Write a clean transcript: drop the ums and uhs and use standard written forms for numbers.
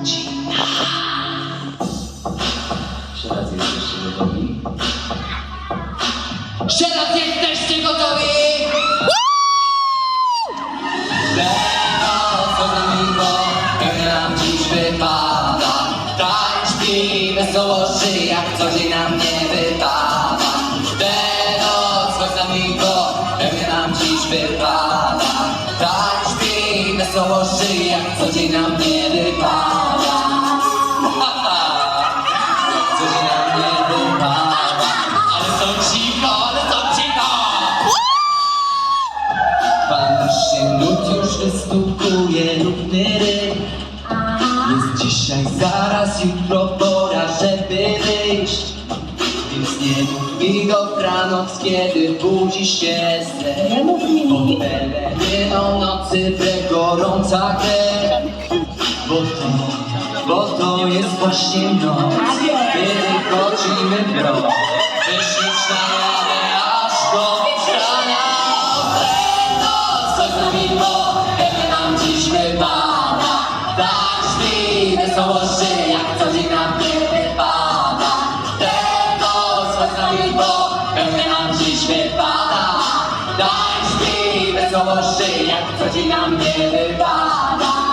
godzina. Jeszcze raz jesteście gotowi? Jeszcze raz jesteście gotowi? Co za miło, jak nam dziś wypada. Tańcz, śpi, wesoło żyj, jak co dzień nam nie wypada. Co za miło, jak nam dziś wypada. Tańcz, śpi, wesoło żyj, jak co dzień nam nie wypada. Jak co dzień nam nie wypada. Ale są cicho, ale są cicho. Fantastycznie lud już wystukuje równy rytm. Jest dzisiaj, zaraz, jutro pora, żeby wyjść. Więc nie mów mi dobranoc, kiedy budzi się sen. Pod peleryną nocy we gorąca krew. Bo to jest właśnie noc, kiedy chodzimy w rok. Wyśliczna jadę aż do rana. Coś za miło, jak nam dziś wypada. Tak śpi, wesoło żyj, jak co dzień nam nie wypada. Coś za miło, jak nam dziś wypada. Tak śpi, wesoło żyj, jak co dzień nam nie wypada.